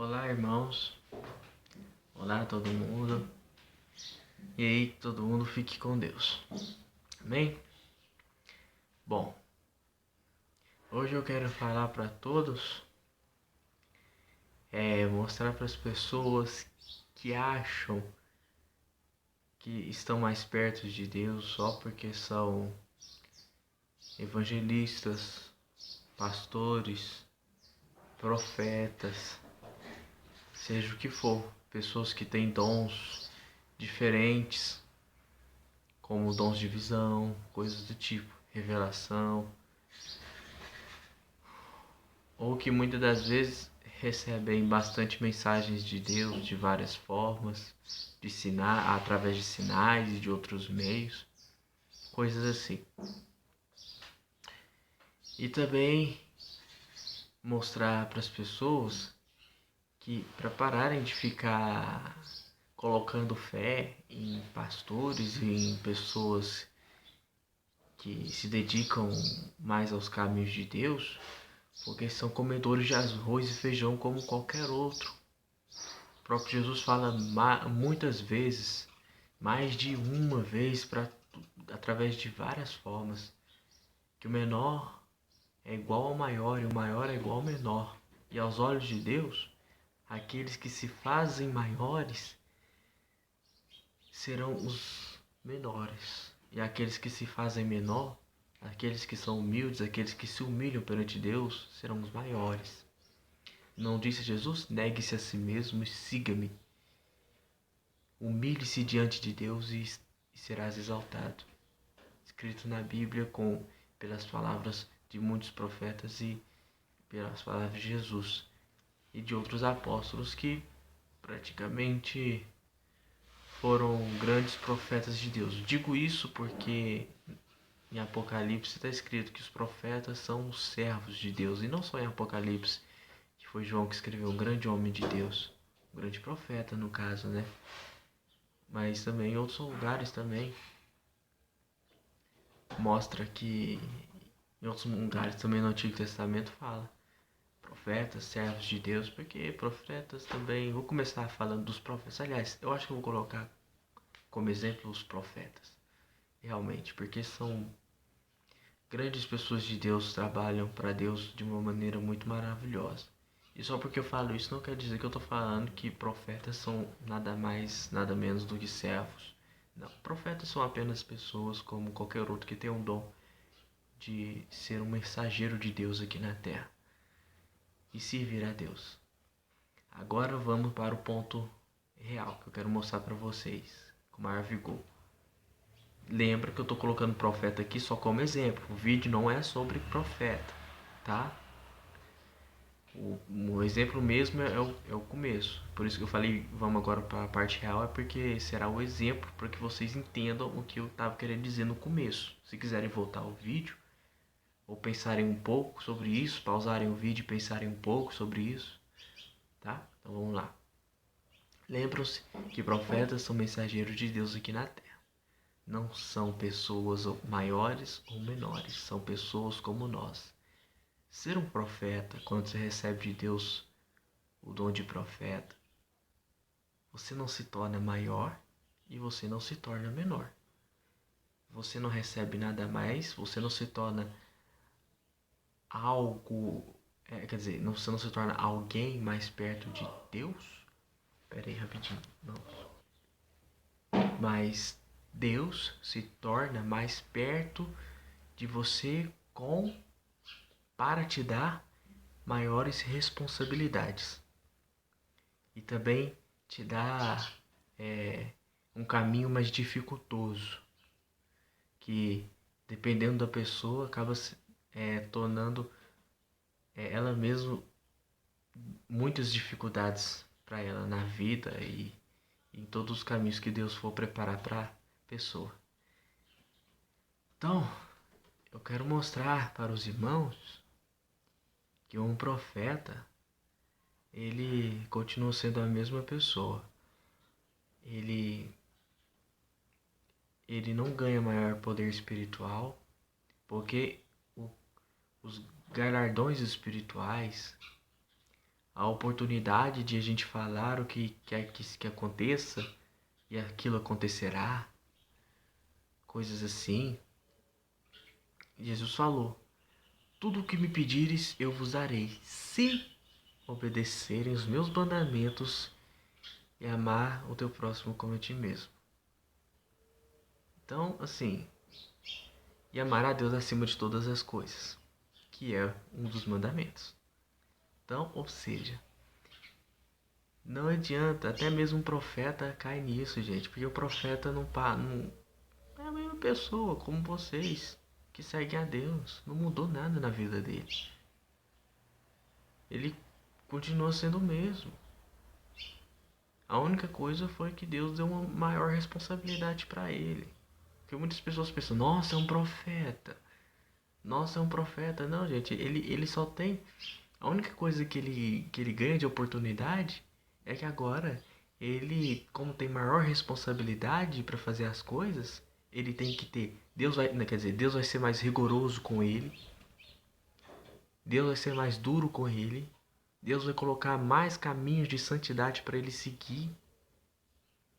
Olá, irmãos. Olá, todo mundo. E aí, todo mundo fique com Deus. Amém? Bom, hoje eu quero falar para todos, mostrar para as pessoas que acham que estão mais perto de Deus só porque são evangelistas, pastores, profetas, seja o que for, pessoas que têm dons diferentes, como dons de visão, coisas do tipo, revelação, ou que muitas das vezes recebem bastante mensagens de Deus de várias formas, através de sinais e de outros meios, coisas assim. E também mostrar para as pessoas que, para pararem de ficar colocando fé em pastores e em pessoas que se dedicam mais aos caminhos de Deus, porque são comedores de arroz e feijão como qualquer outro. O próprio Jesus fala muitas vezes, mais de uma vez, através de várias formas, que o menor é igual ao maior e o maior é igual ao menor. E aos olhos de Deus, aqueles que se fazem maiores serão os menores. E aqueles que se fazem menor, aqueles que são humildes, aqueles que se humilham perante Deus, serão os maiores. Não disse Jesus? Negue-se a si mesmo e siga-me. Humilhe-se diante de Deus e serás exaltado. Escrito na Bíblia pelas palavras de muitos profetas e pelas palavras de Jesus e de outros apóstolos que praticamente foram grandes profetas de Deus. Digo isso porque em Apocalipse está escrito que os profetas são os servos de Deus, e não só em Apocalipse, que foi João que escreveu, um grande homem de Deus, um grande profeta no caso, né? Mas também em outros lugares também mostra que em outros lugares também no Antigo Testamento fala profetas, servos de Deus, porque profetas também, vou começar falando dos profetas, aliás, eu acho que eu vou colocar como exemplo os profetas, realmente, porque são grandes pessoas de Deus, trabalham para Deus de uma maneira muito maravilhosa. E só porque eu falo isso não quer dizer que eu estou falando que profetas são nada mais, nada menos do que servos. Não, profetas são apenas pessoas como qualquer outro que tem um dom de ser um mensageiro de Deus aqui na Terra e servir a Deus. Agora vamos para o ponto real que eu quero mostrar para vocês com maior vigor. Lembra que eu estou colocando profeta aqui só como exemplo. O vídeo não é sobre profeta, tá? O exemplo mesmo é o começo. Por isso que eu falei, vamos agora para a parte real, é porque será o exemplo para que vocês entendam o que eu estava querendo dizer no começo. Se quiserem voltar ao vídeo, ou pensarem um pouco sobre isso, pausarem o vídeo e pensarem um pouco sobre isso, tá? Então vamos lá. Lembram-se que profetas são mensageiros de Deus aqui na Terra. Não são pessoas maiores ou menores, são pessoas como nós. Ser um profeta, quando você recebe de Deus o dom de profeta, você não se torna maior e você não se torna menor. Você não recebe nada mais, você não se torna algo, você não se torna alguém mais perto de Deus. Pera aí rapidinho, não. Mas Deus se torna mais perto de você para te dar maiores responsabilidades e também te dá um caminho mais dificultoso, que dependendo da pessoa acaba tornando ela mesma muitas dificuldades para ela na vida e em todos os caminhos que Deus for preparar para a pessoa. Então, eu quero mostrar para os irmãos que um profeta, ele continua sendo a mesma pessoa. Ele não ganha maior poder espiritual, porque os galardões espirituais, a oportunidade de a gente falar o que quer que aconteça e aquilo acontecerá, coisas assim. Jesus falou: tudo o que me pedires eu vos darei, se obedecerem os meus mandamentos e amar o teu próximo como a ti mesmo. Então, assim, e amar a Deus acima de todas as coisas, que é um dos mandamentos. Então, ou seja, não adianta, até mesmo um profeta cai nisso, gente, porque o profeta não é a mesma pessoa como vocês que seguem a Deus, não mudou nada na vida dele. Ele continua sendo o mesmo. A única coisa foi que Deus deu uma maior responsabilidade para ele. Porque muitas pessoas pensam: nossa, é um profeta. Nossa, é um profeta. Não, gente, ele só tem. A única coisa que ele ganha de oportunidade é que agora ele, como tem maior responsabilidade para fazer as coisas, ele tem que ter. Deus vai, quer dizer, Deus vai ser mais rigoroso com ele. Deus vai ser mais duro com ele. Deus vai colocar mais caminhos de santidade para ele seguir.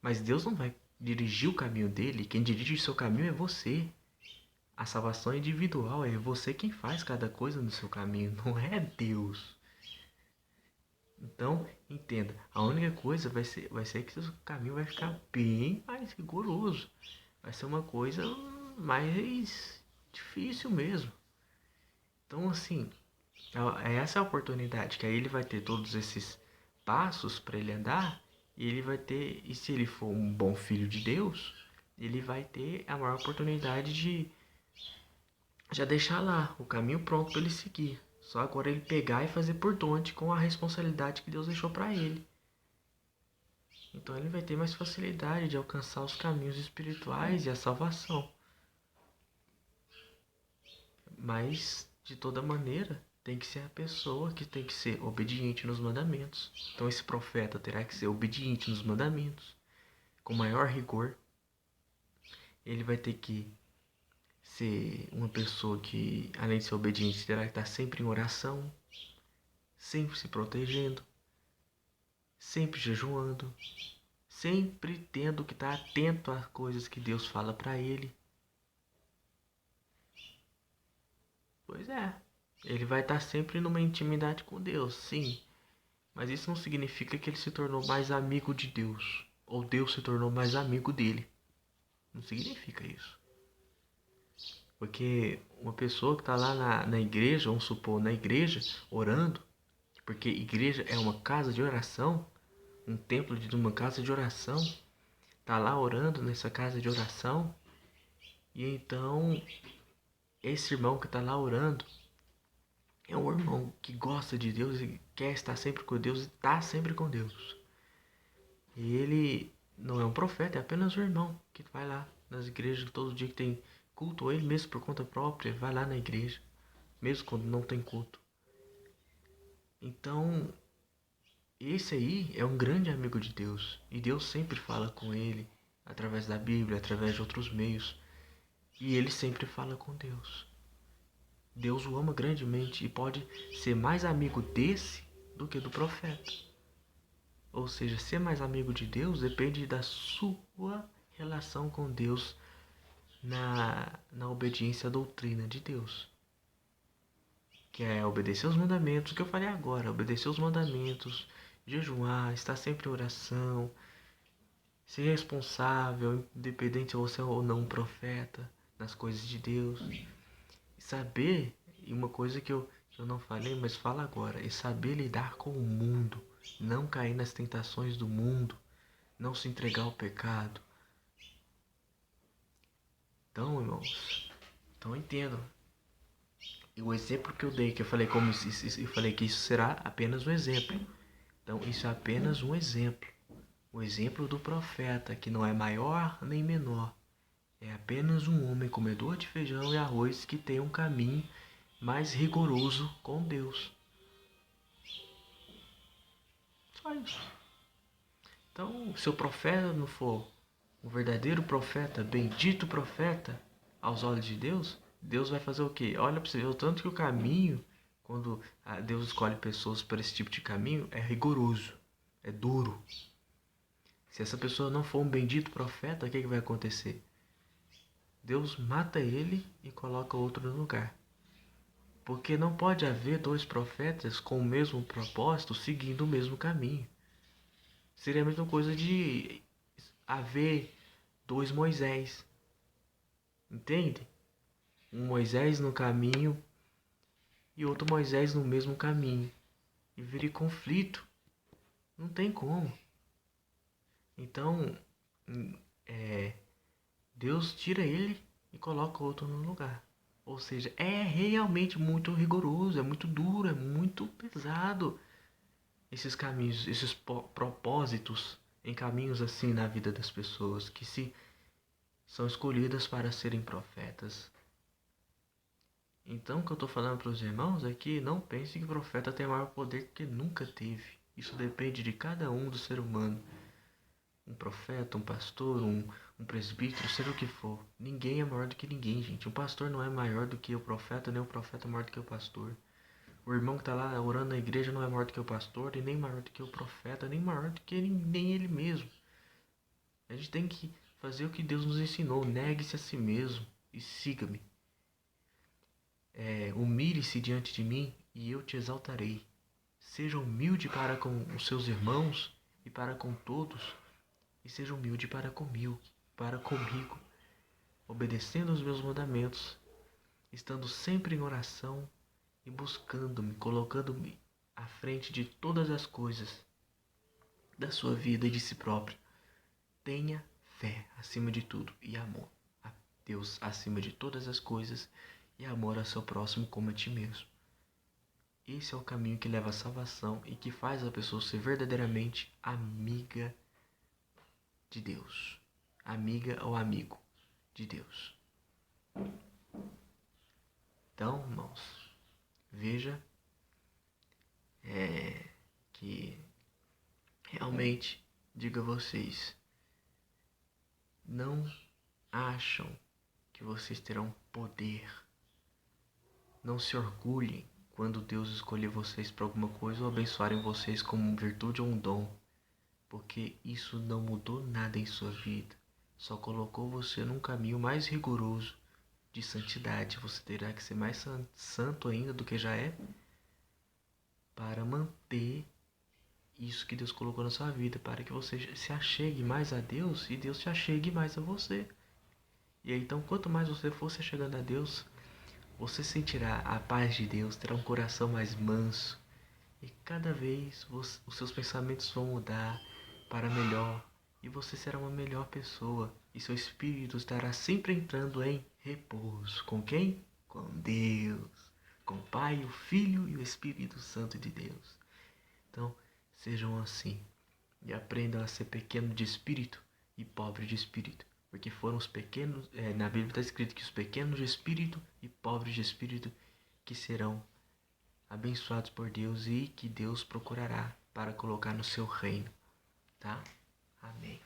Mas Deus não vai dirigir o caminho dele. Quem dirige o seu caminho é você. A salvação é individual, é você quem faz cada coisa no seu caminho, não é Deus. Então, entenda, a única coisa vai ser que seu caminho vai ficar bem mais rigoroso. Vai ser uma coisa mais difícil mesmo. Então, assim, essa é a oportunidade, que aí ele vai ter todos esses passos para ele andar, e ele vai ter, e se ele for um bom filho de Deus, ele vai ter a maior oportunidade de já deixar lá o caminho pronto para ele seguir. Só agora ele pegar e fazer por onde com a responsabilidade que Deus deixou para ele. Então ele vai ter mais facilidade de alcançar os caminhos espirituais e a salvação. Mas, de toda maneira, tem que ser a pessoa que tem que ser obediente nos mandamentos. Então esse profeta terá que ser obediente nos mandamentos, com maior rigor. Ele vai ter que ser uma pessoa que, além de ser obediente, terá que estar sempre em oração, sempre se protegendo, sempre jejuando, sempre tendo que estar atento às coisas que Deus fala para ele. Pois é, ele vai estar sempre numa intimidade com Deus, sim, mas isso não significa que ele se tornou mais amigo de Deus, ou Deus se tornou mais amigo dele. Não significa isso. Porque uma pessoa que está lá na igreja, vamos supor, na igreja, orando, porque igreja é uma casa de oração, um templo de uma casa de oração, tá lá orando nessa casa de oração, e então esse irmão que tá lá orando é um irmão que gosta de Deus e quer estar sempre com Deus e tá sempre com Deus. E ele não é um profeta, é apenas um irmão que vai lá nas igrejas todo dia que tem culto, ou ele mesmo por conta própria vai lá na igreja, mesmo quando não tem culto. Então, esse aí é um grande amigo de Deus, e Deus sempre fala com ele, através da Bíblia, através de outros meios, e ele sempre fala com Deus. Deus o ama grandemente e pode ser mais amigo desse do que do profeta. Ou seja, ser mais amigo de Deus depende da sua relação com Deus na obediência à doutrina de Deus. Que é obedecer os mandamentos, que eu falei agora, obedecer os mandamentos, jejuar, estar sempre em oração, ser responsável, independente se você é ou não um profeta, nas coisas de Deus. E saber, e uma coisa que eu não falei, mas falo agora, é saber lidar com o mundo, não cair nas tentações do mundo, não se entregar ao pecado. Então, irmãos, então entendo. E o exemplo que eu dei, que eu falei eu falei que isso será apenas um exemplo. Então, isso é apenas um exemplo. O exemplo do profeta, que não é maior nem menor. É apenas um homem comedor de feijão e arroz que tem um caminho mais rigoroso com Deus. Só isso. Então, se o profeta não for um verdadeiro profeta, bendito profeta, aos olhos de Deus, Deus vai fazer o quê? Olha para você ver o tanto que o caminho Quando Deus escolhe pessoas para esse tipo de caminho, é rigoroso, é duro. Se essa pessoa não for um bendito profeta, o que vai acontecer? Deus mata ele e coloca outro no lugar. Porque não pode haver dois profetas com o mesmo propósito seguindo o mesmo caminho. Seria a mesma coisa de haver dois Moisés. Entende? Um Moisés no caminho e outro Moisés no mesmo caminho. E vire conflito. Não tem como. Então, Deus tira ele e coloca outro no lugar. Ou seja, é realmente muito rigoroso, é muito duro, é muito pesado esses caminhos, esses propósitos em caminhos assim na vida das pessoas que se são escolhidas para serem profetas. Então, o que eu estou falando para os irmãos é que não pense que o profeta tem maior poder que nunca teve. Isso depende de cada um do ser humano. Um profeta, um pastor, um presbítero, seja o que for. Ninguém é maior do que ninguém, gente. O pastor não é maior do que o profeta, nem o profeta é maior do que o pastor. O irmão que está lá orando na igreja não é maior do que o pastor, e nem maior do que o profeta, nem maior do que nem ele mesmo. A gente tem que fazer o que Deus nos ensinou. Negue-se a si mesmo e siga-me. Humilhe-se diante de mim e eu te exaltarei. Seja humilde para com os seus irmãos e para com todos, e seja humilde para comigo, obedecendo os meus mandamentos, estando sempre em oração e buscando-me, colocando-me à frente de todas as coisas da sua vida e de si próprio. Tenha fé acima de tudo e amor a Deus acima de todas as coisas e amor ao seu próximo como a ti mesmo. Esse é o caminho que leva à salvação e que faz a pessoa ser verdadeiramente amiga de Deus. Amiga ou amigo de Deus. Então, irmãos, veja que realmente, digo a vocês, não acham que vocês terão poder. Não se orgulhem quando Deus escolher vocês para alguma coisa ou abençoarem vocês com virtude ou um dom, porque isso não mudou nada em sua vida, só colocou você num caminho mais rigoroso de santidade. Você terá que ser mais santo ainda do que já é para manter isso que Deus colocou na sua vida, para que você se achegue mais a Deus e Deus se achegue mais a você. E aí, então, quanto mais você for se chegando a Deus, você sentirá a paz de Deus, terá um coração mais manso e cada vez os seus pensamentos vão mudar para melhor e você será uma melhor pessoa e seu espírito estará sempre entrando em repouso. Com quem? Com Deus, com o Pai, o Filho e o Espírito Santo de Deus. Então, sejam assim e aprendam a ser pequeno de espírito e pobre de espírito. Porque foram os pequenos, na Bíblia está escrito que os pequenos de espírito e pobres de espírito que serão abençoados por Deus e que Deus procurará para colocar no seu reino, tá? Amém.